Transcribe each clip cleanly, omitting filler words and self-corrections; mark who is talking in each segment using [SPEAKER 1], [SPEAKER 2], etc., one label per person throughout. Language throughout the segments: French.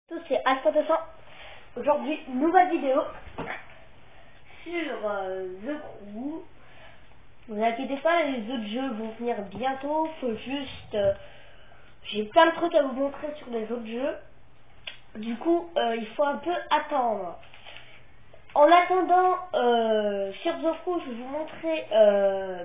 [SPEAKER 1] Tous, c'est Alpha200. Aujourd'hui, nouvelle vidéo sur The Crew. Vous inquiétez pas, les autres jeux vont venir bientôt. Faut juste... j'ai plein de trucs à vous montrer sur les autres jeux. Du coup, il faut un peu attendre. En attendant, sur The Crew, je vais vous montrer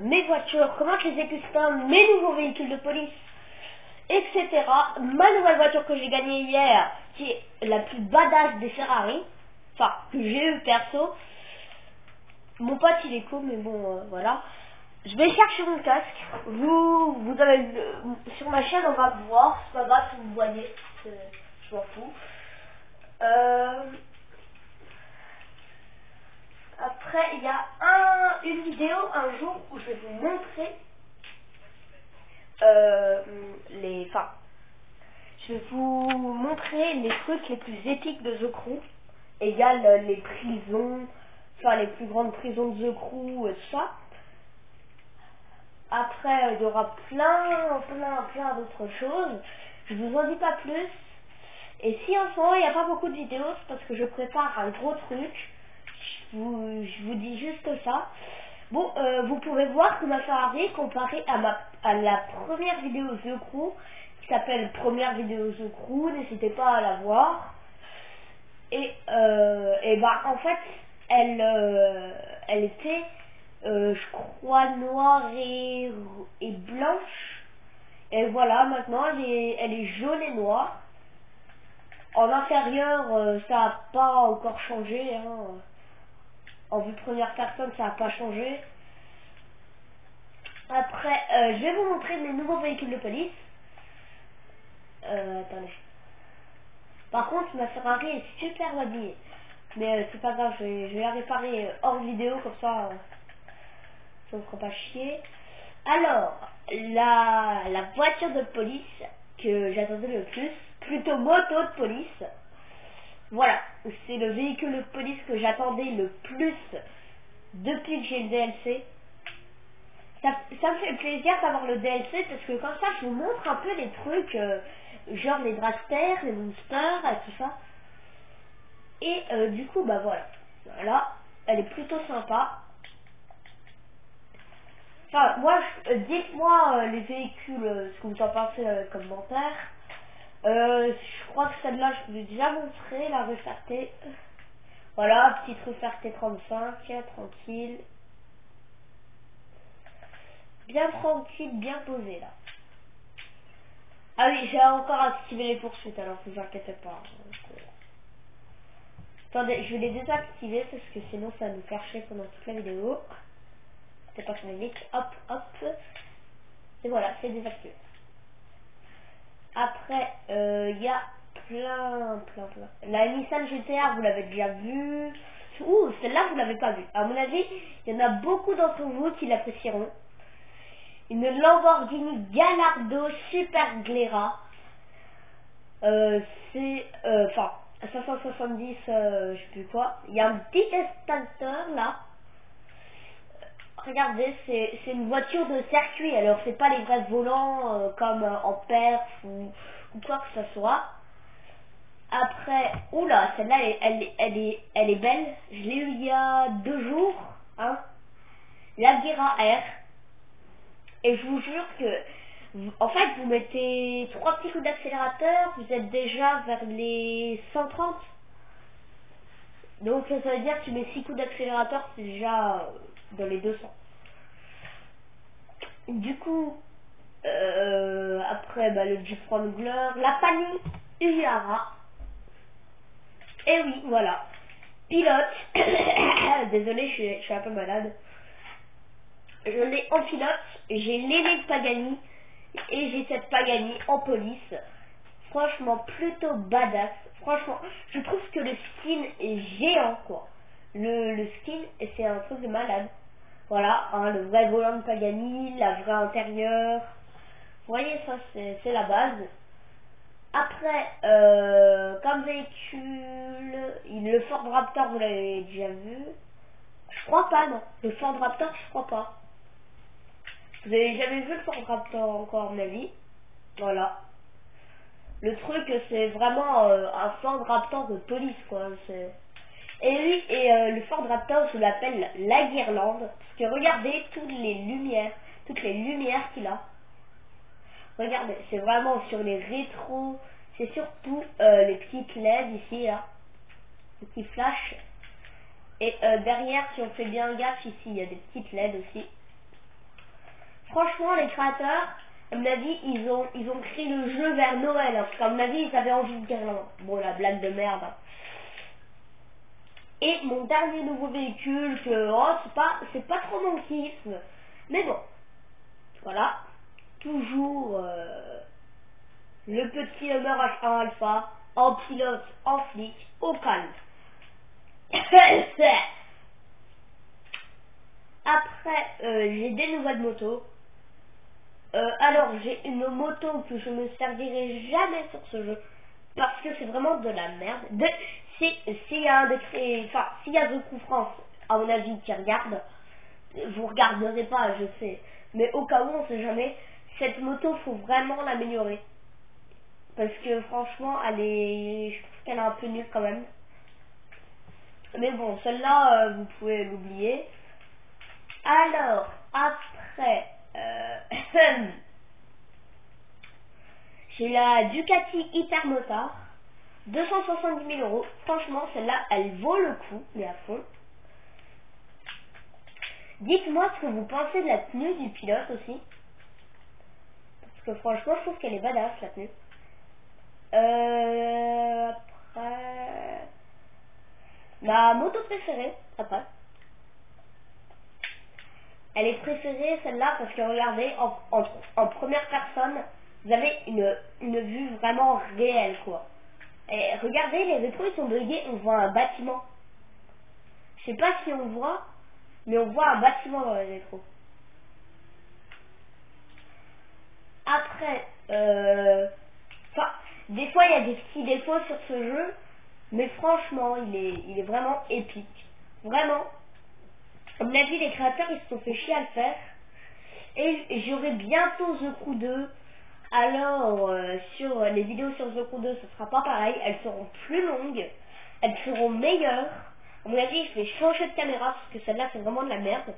[SPEAKER 1] mes voitures, comment je les ai custom, mes nouveaux véhicules de police, etc. Ma nouvelle voiture que j'ai gagnée hier, qui est la plus badass des Ferrari, enfin que j'ai eu perso. Mon pote il est cool, mais bon voilà. Je vais chercher mon casque. Vous avez sur ma chaîne, on va voir. C'est pas grave si vous voyez, je m'en fous. Après il y a une vidéo un jour où je vais vous montrer je vais vous montrer les trucs les plus épiques de The Crew, égale les prisons, enfin les plus grandes prisons de The Crew et tout ça. Après, il y aura plein d'autres choses. Je vous en dis pas plus. Et si en ce moment il n'y a pas beaucoup de vidéos, c'est parce que je prépare un gros truc. Je vous dis juste ça. Bon, vous pouvez voir que ma Ferrari, comparée à la première vidéo The Crew, qui s'appelle Première vidéo The Crew, n'hésitez pas à la voir. Et bah en fait, elle était, je crois, noire et blanche. Et voilà, maintenant elle est jaune et noire. En inférieur, ça n'a pas encore changé, hein. En vue de première personne, ça n'a pas changé. Après, je vais vous montrer mes nouveaux véhicules de police. Attendez. Par contre, ma Ferrari est super abîmée. Mais c'est pas grave, je vais la réparer hors vidéo, comme ça ne me fera pas chier. Alors, la voiture de police que j'attendais le plus, plutôt moto de police. Voilà, c'est le véhicule de police que j'attendais le plus depuis que j'ai le DLC. Ça me fait plaisir d'avoir le DLC parce que comme ça je vous montre un peu les trucs, genre les dragsters, les monsters, et tout ça. Et du coup, bah voilà. Voilà, elle est plutôt sympa. Enfin, moi, dites-moi les véhicules, ce que vous en pensez dans les commentaires. Je crois que celle-là, je vous l'ai déjà montré, la rue Ferté. Voilà, petite rue Ferté 35, tranquille. Bien tranquille, bien posée là. Ah oui, j'ai encore activé les poursuites, alors ne vous inquiétez pas. Attendez, je vais les désactiver parce que sinon ça va nous faire chier pendant toute la vidéo. C'est pas que je mets vite, hop, hop. Et voilà, c'est désactivé. Après, il y a plein. La Nissan GTR, vous l'avez déjà vue. Ouh, celle-là, vous l'avez pas vue. À mon avis, il y en a beaucoup d'entre vous qui l'apprécieront. Une Lamborghini Gallardo Super Glera. C'est, enfin, 570, je sais plus quoi. Il y a un petit extincteur là. Regardez, c'est une voiture de circuit. Alors, c'est pas les vrais volants comme en perf ou quoi que ce soit. Après, oula, celle-là, elle est belle. Je l'ai eue il y a 2 jours. Hein. La Ghera R. Et je vous jure que, en fait, vous mettez 3 petits coups d'accélérateur, vous êtes déjà vers les 130. Donc ça veut dire que tu mets 6 coups d'accélérateur, c'est déjà dans les 200. Du coup, après, bah, le Jeep Wrangler, la Pani Uyara. Et oui, voilà. Pilote. Désolé, je suis un peu malade. Je l'ai en pilote, j'ai l'aîné de Pagani et j'ai cette Pagani en police. Franchement, plutôt badass. Franchement, je trouve que le skin est géant, quoi. Le skin, c'est un truc de malade. Voilà, hein, le vrai volant de Pagani, la vraie intérieure. Vous voyez, ça, c'est la base. Après, comme véhicule, le Ford Raptor, vous l'avez déjà vu. Je crois pas, non. Le Ford Raptor, je crois pas. Vous avez jamais vu le Ford Raptor encore, à mon avis. Voilà. Le truc, c'est vraiment un Ford Raptor de police, quoi. Et lui, le Ford Raptor, je l'appelle la guirlande. Parce que regardez toutes les lumières qu'il a. Regardez, c'est vraiment sur les rétros. C'est surtout les petites LED ici, là. Les petits flashs. Et derrière, si on fait bien gaffe, ici, il y a des petites LED aussi. Franchement, les créateurs, à mon avis, ils ont créé le jeu vers Noël. Hein, parce qu'à mon avis, ils avaient envie de guirlande. Bon, la blague de merde. Hein. Et mon dernier nouveau véhicule, que c'est pas trop mon kiff. Mais bon, voilà. Toujours le petit Hummer H1 Alpha, en pilote, en flic, au calme. Après, j'ai des nouvelles motos. Alors, j'ai une moto que je ne servirai jamais sur ce jeu. Parce que c'est vraiment de la merde. S'il y a un décret, enfin, s'il y a The Crew France, à mon avis, qui regarde, vous regarderez pas, je sais. Mais au cas où, on sait jamais, cette moto, faut vraiment l'améliorer. Parce que franchement, je trouve qu'elle est un peu nulle quand même. Mais bon, celle-là, vous pouvez l'oublier. Alors, après, j'ai la Ducati Hypermotard, 270 000 €. Franchement, celle-là, elle vaut le coup, mais à fond. Dites-moi ce que vous pensez de la tenue du pilote aussi. Parce que franchement, je trouve qu'elle est badass, la tenue. Après... Ma moto préférée, après. Elle est préférée, celle-là, parce que regardez, en première personne, vous avez une vue vraiment réelle, quoi. Et regardez, les rétros, ils sont buggés, on voit un bâtiment. Je sais pas si on voit, mais on voit un bâtiment dans les rétros. Après, des fois, il y a des petits défauts sur ce jeu, mais franchement, il est vraiment épique. Vraiment. À mon avis, les créateurs, ils se sont fait chier à le faire. Et j'aurai bientôt The Crew 2. Alors, sur les vidéos sur The Crew 2, ce sera pas pareil. Elles seront plus longues. Elles seront meilleures. À mon avis, je vais changer de caméra parce que celle-là, c'est vraiment de la merde.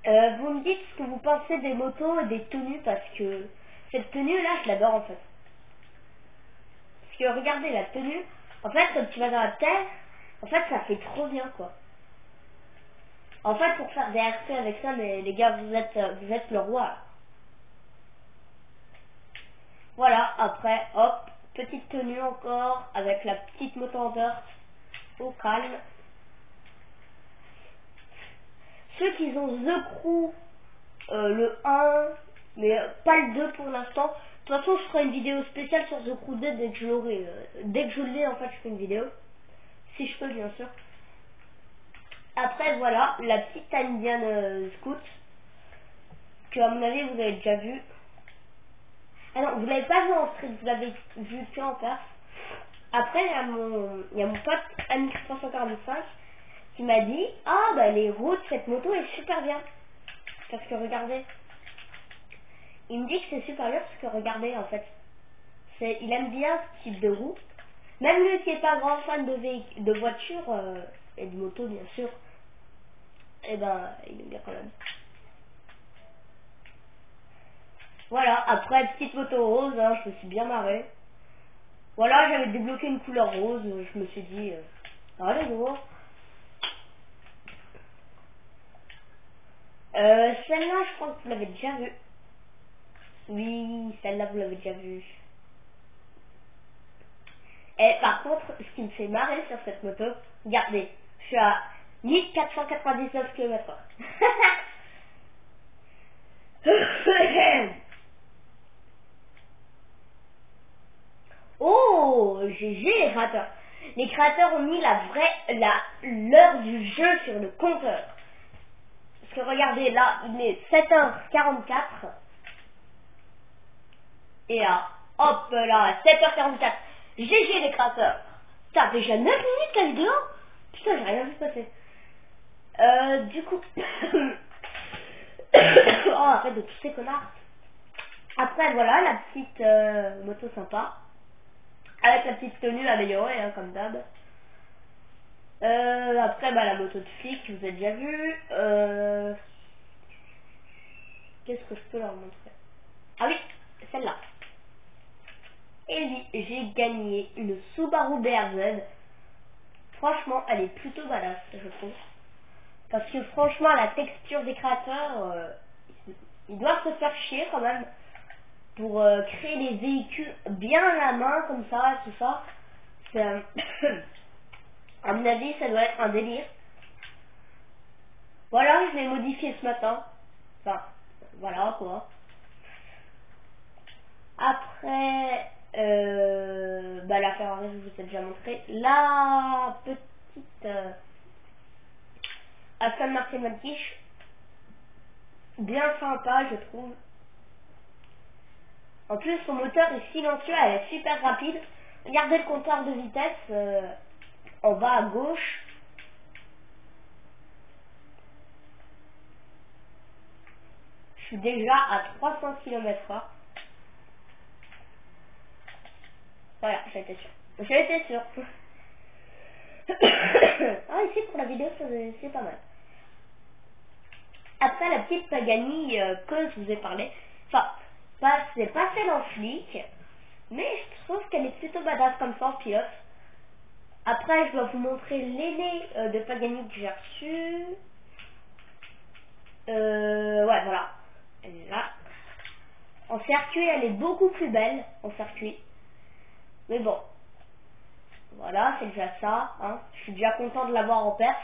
[SPEAKER 1] Vous me dites ce que vous pensez des motos et des tenues parce que cette tenue-là, je l'adore en fait. Parce que regardez la tenue. En fait, quand tu vas dans la terre, en fait, ça fait trop bien quoi. En fait, pour faire des RP avec ça, mais les gars, vous êtes le roi. Voilà, après, hop, petite tenue encore, avec la petite moto en dirt, au calme. Ceux qui ont The Crew, le 1, mais pas le 2 pour l'instant. De toute façon, je ferai une vidéo spéciale sur The Crew 2 dès que je l'aurai. Dès que je l'ai, en fait, je fais une vidéo. Si je peux, bien sûr. Après, voilà, la petite Indian Scout, que à mon avis, vous avez déjà vu. Ah non, vous l'avez pas vu en street, vous l'avez vu que en perf. Après, il y a mon pote Ami345 qui m'a dit « Ah, bah les roues de cette moto est super bien. » Parce que regardez. Il me dit que c'est super bien parce que regardez, en fait. Il aime bien ce type de roue. Même lui qui n'est pas grand fan de voiture et de moto, bien sûr. Et ben, il aime bien quand même. Voilà, après, petite moto rose, hein, je me suis bien marré. Voilà, j'avais débloqué une couleur rose, je me suis dit, allez, go. Celle-là, je crois que vous l'avez déjà vue. Oui, celle-là, vous l'avez déjà vue. Et par contre, ce qui me fait marrer sur cette moto, regardez, je suis à 1499 km/h. Oh, GG les créateurs. Les créateurs ont mis l'heure du jeu sur le compteur. Parce que regardez, là, il est 7h44. Et là, hop là, 7h44. GG les créateurs. Putain, déjà 9 minutes la vidéo. Putain, j'ai rien vu passer. Du coup... oh, arrête de tous ces connards. Après, voilà, la petite moto sympa. Avec la petite tenue améliorée, hein, comme d'hab. Après, bah, la moto de flic, vous avez déjà vu. Qu'est-ce que je peux leur montrer? Ah oui, celle-là. Et oui, j'ai gagné une Subaru BRZ. Franchement, elle est plutôt badass, je trouve. Parce que franchement, la texture des créateurs, ils doivent se faire chier quand même pour créer des véhicules bien à la main, comme ça, tout ça. À mon avis, ça doit être un délire. Voilà, je l'ai modifié ce matin. Enfin, voilà quoi. Après, bah, la Ferrari, je vous ai déjà montré. La petite Aston Martin Vanquish, bien sympa, je trouve. En plus, son moteur est silencieux, elle est super rapide. Regardez le compteur de vitesse en bas à gauche. Je suis déjà à 300 km/h. Voilà, j'étais sûr. J'étais sûr. Ah, ici pour la vidéo, c'est pas mal. Après, la petite Pagani que je vous ai parlé, enfin, c'est pas celle en flic, mais je trouve qu'elle est plutôt badass comme ça en pilote. Après, je dois vous montrer l'aînée de Pagani que j'ai reçue. Ouais, voilà. Elle est là. En circuit, elle est beaucoup plus belle en circuit. Mais bon, voilà, c'est déjà ça. Hein. Je suis déjà content de l'avoir en perf.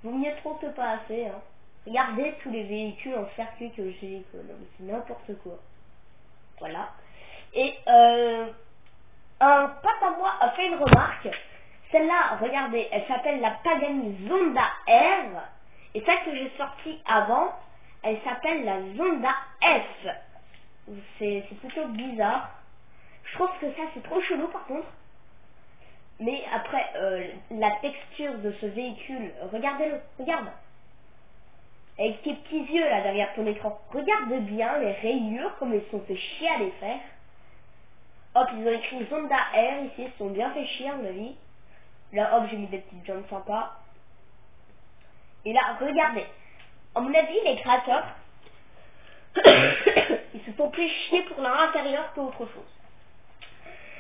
[SPEAKER 1] Vaut mieux trop que pas assez. Hein. Regardez tous les véhicules en circuit que j'ai. C'est n'importe quoi. Voilà. Et un pote à moi a fait une remarque. Celle-là, regardez, elle s'appelle la Pagani Zonda R. Et celle que j'ai sortie avant, elle s'appelle la Zonda F. C'est plutôt bizarre. Je trouve que ça, c'est trop chelou par contre. Mais après, la texture de ce véhicule, regardez-le, regarde. Avec tes petits yeux là derrière ton écran. Regarde bien les rayures, comme ils se sont fait chier à les faire. Hop, ils ont écrit Zonda R ici, ils se sont bien fait chier à mon avis. Là, hop, j'ai mis des petites jantes sympas. Et là, regardez. À mon avis, les créateurs, ils se sont plus chier pour leur intérieur qu'autre chose.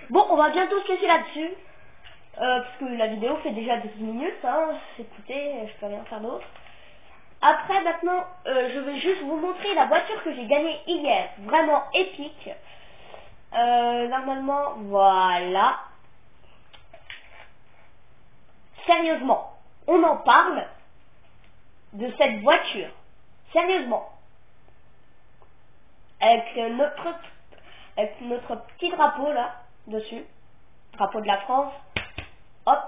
[SPEAKER 1] Bon, on va bientôt se laisser là-dessus. Parce que la vidéo fait déjà 12 minutes. Hein. Écoutez, je peux rien faire d'autre. Après, maintenant, je vais juste vous montrer la voiture que j'ai gagnée hier. Vraiment épique. Normalement, voilà. Sérieusement, on en parle de cette voiture. Sérieusement. Avec notre petit drapeau là, dessus. Drapeau de la France. Hop.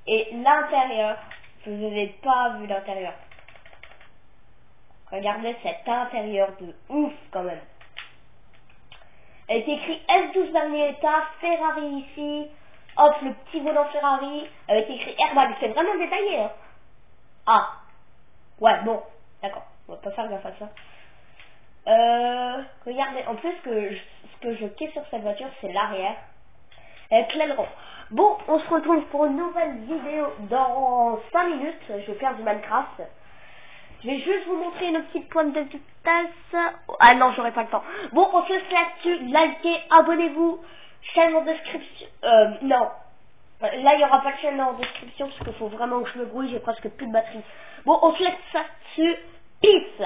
[SPEAKER 1] Et l'intérieur. Je n'avais pas vu l'intérieur. Regardez cet intérieur de ouf quand même. Elle est écrit S12 dernier état, Ferrari ici. Hop, le petit volant Ferrari. Elle est écrit airbag. C'est vraiment détaillé. Hein. Ah. Ouais, bon. D'accord. On va pas faire gaffe à ça. Regardez. En plus, ce que je kiffe sur cette voiture, c'est l'arrière. Avec l'aileron. Bon, on se retrouve pour une nouvelle vidéo dans 5 minutes. Je vais faire du Minecraft. Je vais juste vous montrer une petite pointe de vitesse. Ah non, j'aurai pas le temps. Bon, on se laisse là-dessus. Likez, abonnez-vous. Chaîne en description. Non. Là, il n'y aura pas de chaîne en description parce qu'il faut vraiment que je me grouille. J'ai presque plus de batterie. Bon, on se laisse là-dessus. Peace.